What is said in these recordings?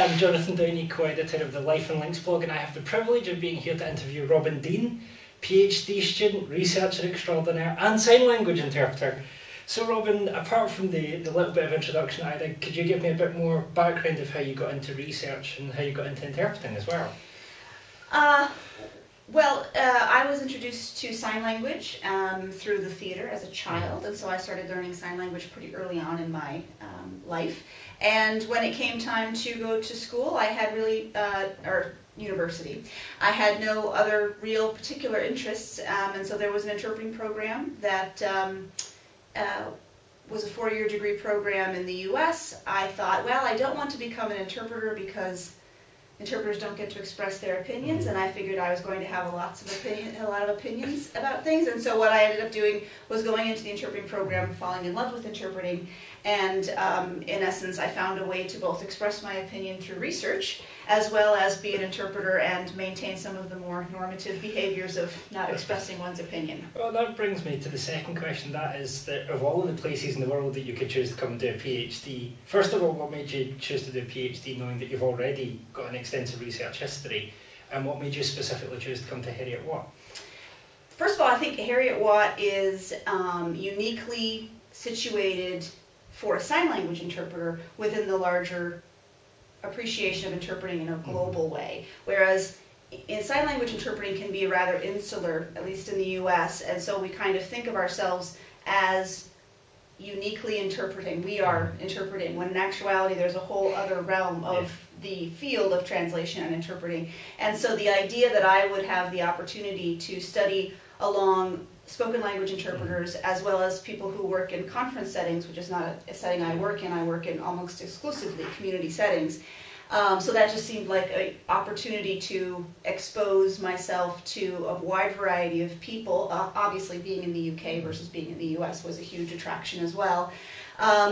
I'm Jonathan Downey, co-editor of the Life and Links blog, and I have the privilege of being here to interview Robyn Dean, PhD student, researcher extraordinaire and sign language interpreter. So Robyn, apart from the little bit of introduction I did, could you give me a bit more background of how you got into research and how you got into interpreting as well? I was introduced to sign language through the theater as a child, and so I started learning sign language pretty early on in my life. And when it came time to go to school, I had or university, I had no other real particular interests, and so there was an interpreting program that was a 4-year degree program in the US. I thought, well, I don't want to become an interpreter because interpreters don't get to express their opinions, and I figured I was going to have a lot of opinions about things. And so what I ended up doing was going into the interpreting program, falling in love with interpreting, and in essence I found a way to both express my opinion through research as well as be an interpreter and maintain some of the more normative behaviors of not expressing one's opinion. Well, that brings me to the second question, that is that of all of the places in the world that you could choose to come and do a PhD, first of all, what made you choose to do a PhD knowing that you've already got an extensive research history, and what made you specifically choose to come to Heriot-Watt? First of all, I think Heriot-Watt is uniquely situated for a sign language interpreter within the larger appreciation of interpreting in a global way, whereas in sign language interpreting can be rather insular, at least in the US, and so we kind of think of ourselves as uniquely interpreting. We are interpreting, when in actuality there's a whole other realm of the field of translation and interpreting. And so the idea that I would have the opportunity to study along spoken language interpreters as well as people who work in conference settings, which is not a setting I work in almost exclusively community settings. So that just seemed like an opportunity to expose myself to a wide variety of people. Obviously being in the UK versus being in the US was a huge attraction as well.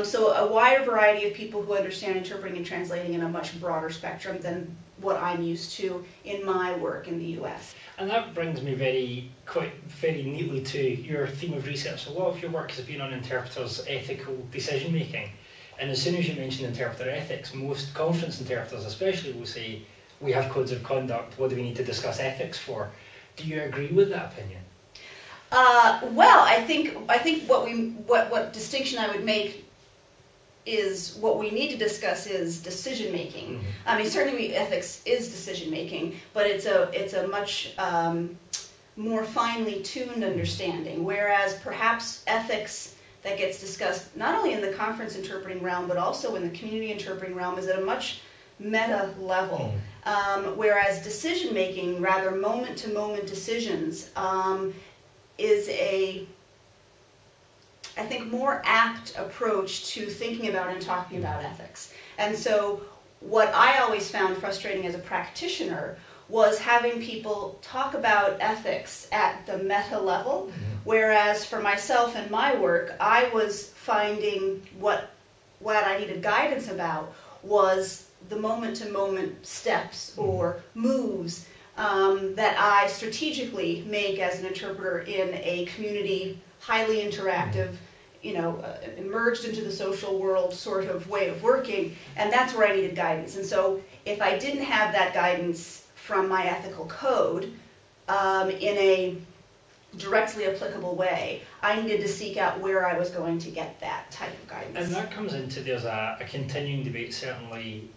So a wider variety of people who understand interpreting and translating in a much broader spectrum than what I'm used to in my work in the US. And that brings me very neatly to your theme of research. A lot of your work has been on interpreters' ethical decision making. And as soon as you mention interpreter ethics, most conference interpreters especially will say, we have codes of conduct, what do we need to discuss ethics for? Do you agree with that opinion? Well, I think what distinction I would make is what we need to discuss is decision making. Mm-hmm. I mean, certainly ethics is decision making, but it's a much more finely tuned understanding. Whereas perhaps ethics that gets discussed not only in the conference interpreting realm but also in the community interpreting realm is at a much meta level. Mm-hmm. Whereas decision making, rather moment to moment decisions, is I think more apt approach to thinking about and talking about ethics. And so what I always found frustrating as a practitioner was having people talk about ethics at the meta level, whereas for myself and my work, I was finding what I needed guidance about was the moment-to-moment steps or moves that I strategically make as an interpreter in a community, highly interactive, emerged into the social world sort of way of working, and that's where I needed guidance. And so if I didn't have that guidance from my ethical code in a directly applicable way, I needed to seek out where I was going to get that type of guidance. And that comes into, there's a continuing debate certainly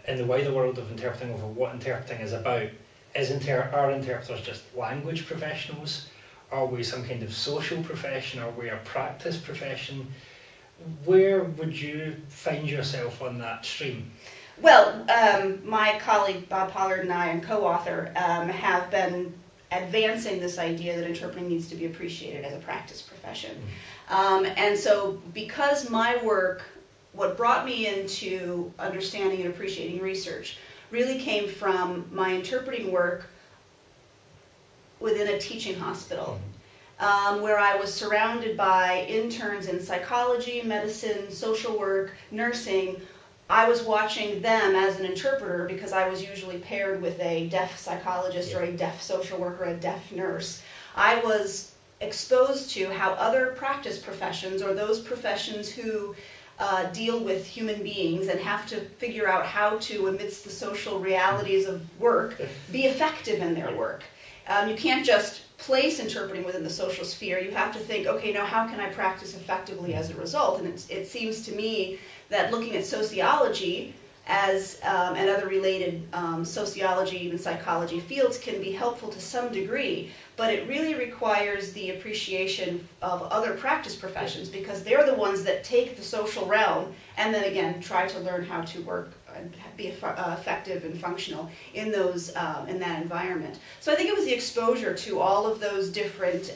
in the wider world of interpreting over what interpreting is about. Are interpreters just language professionals? Are we some kind of social profession? Are we a practice profession? Where would you find yourself on that stream? Well, my colleague Bob Pollard and I, and co-author, have been advancing this idea that interpreting needs to be appreciated as a practice profession. And so because my work, what brought me into understanding and appreciating research, really came from my interpreting work within a teaching hospital, where I was surrounded by interns in psychology, medicine, social work, nursing. I was watching them as an interpreter because I was usually paired with a deaf psychologist or a deaf social worker, a deaf nurse. I was exposed to how other practice professions, or those professions who deal with human beings and have to figure out how to, amidst the social realities of work, be effective in their work. You can't just place interpreting within the social sphere. You have to think, okay, now how can I practice effectively as a result? And it seems to me that looking at sociology as and other related sociology, even psychology fields can be helpful to some degree, but it really requires the appreciation of other practice professions, because they're the ones that take the social realm and then again try to learn how to work and be effective and functional in those in that environment. So I think it was the exposure to all of those different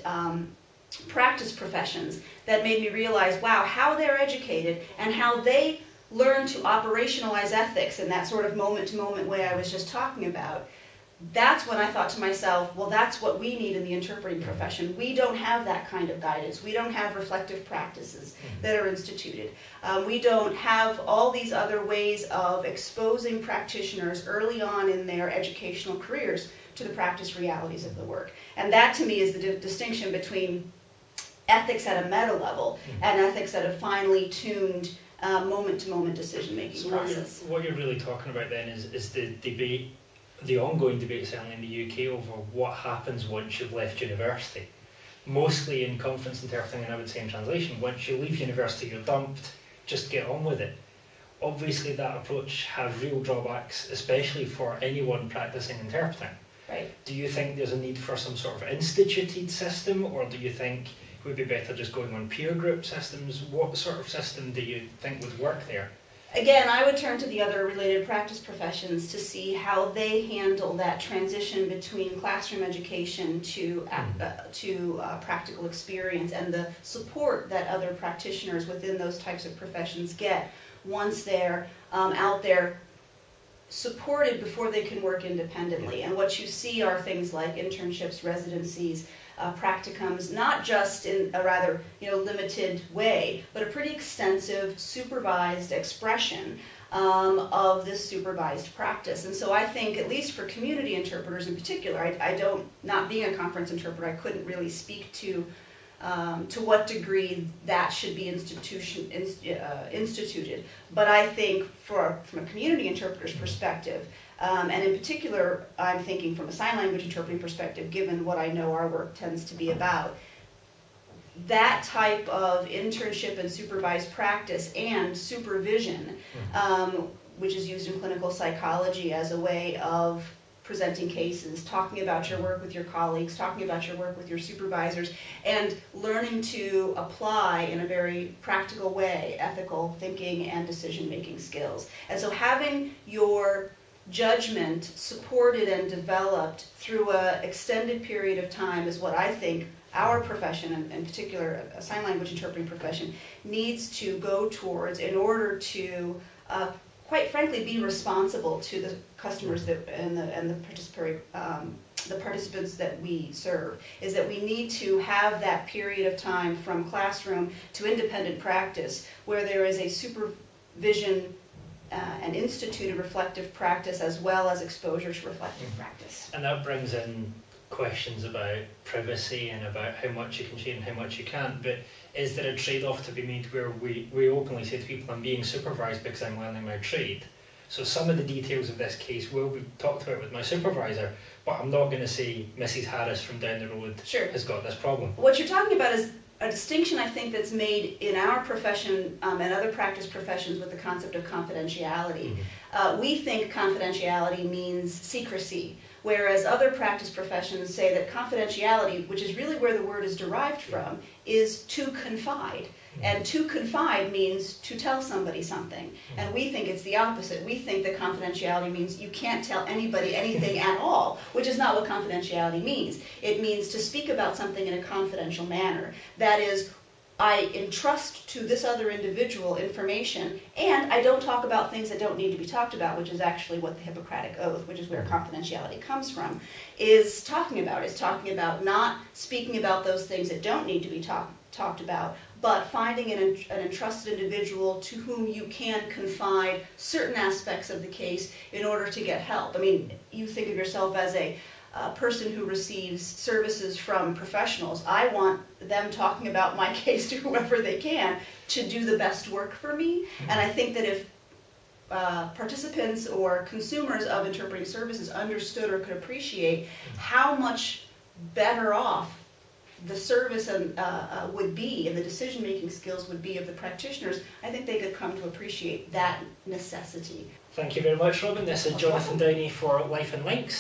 practice professions that made me realize, wow, how they're educated and how they learn to operationalize ethics in that sort of moment-to-moment way I was just talking about. That's when I thought to myself, well, that's what we need in the interpreting profession. We don't have that kind of guidance. We don't have reflective practices that are instituted. We don't have all these other ways of exposing practitioners early on in their educational careers to the practice realities of the work. And that, to me, is the distinction between ethics at a meta level and ethics at a finely tuned moment-to-moment decision-making process. What you're really talking about then is the debate, the ongoing debate certainly in the UK over what happens once you've left university. Mostly in conference interpreting, and I would say in translation, once you leave university you're dumped, just get on with it. Obviously that approach has real drawbacks, especially for anyone practicing interpreting. Right. Do you think there's a need for some sort of instituted system, or do you think it would be better just going on peer group systems? What sort of system do you think would work there? Again, I would turn to the other related practice professions to see how they handle that transition between classroom education to practical experience, and the support that other practitioners within those types of professions get once they're out there supported before they can work independently. And what you see are things like internships, residencies, practicums, not just in a rather limited way, but a pretty extensive supervised expression of this supervised practice. And so I think, at least for community interpreters in particular, not being a conference interpreter, I couldn't really speak to what degree that should be instituted. But I think from a community interpreter's perspective, and in particular, I'm thinking from a sign language interpreting perspective, given what I know our work tends to be about, that type of internship and supervised practice and supervision, which is used in clinical psychology as a way of presenting cases, talking about your work with your colleagues, talking about your work with your supervisors, and learning to apply in a very practical way ethical thinking and decision-making skills. And so having your judgment supported and developed through an extended period of time is what I think our profession, and in particular a sign language interpreting profession, needs to go towards in order to quite frankly be responsible to the customers and the participants that we serve. Is that we need to have that period of time from classroom to independent practice where there is a supervision and instituted reflective practice as well as exposure to reflective practice. And that brings in questions about privacy and about how much you can share and how much you can't, but is there a trade-off to be made where we openly say to people, I'm being supervised because I'm learning my trade? So some of the details of this case will be talked about with my supervisor, but I'm not going to say Mrs. Harris from down the road has got this problem. What you're talking about is a distinction, I think, that's made in our profession and other practice professions with the concept of confidentiality. We think confidentiality means secrecy, whereas other practice professions say that confidentiality, which is really where the word is derived from, is to confide. And to confide means to tell somebody something. And we think it's the opposite. We think that confidentiality means you can't tell anybody anything at all, which is not what confidentiality means. It means to speak about something in a confidential manner. That is, I entrust to this other individual information, and I don't talk about things that don't need to be talked about, which is actually what the Hippocratic Oath, which is where confidentiality comes from, is talking about. It's talking about not speaking about those things that don't need to be talked about, but finding an entrusted individual to whom you can confide certain aspects of the case in order to get help. I mean, you think of yourself as a person who receives services from professionals. I want them talking about my case to whoever they can to do the best work for me. And I think that if participants or consumers of interpreting services understood or could appreciate how much better off the service would be, and the decision-making skills would be of the practitioners, I think they could come to appreciate that necessity. Thank you very much, Robyn. This is Jonathan Downey for Life and Links.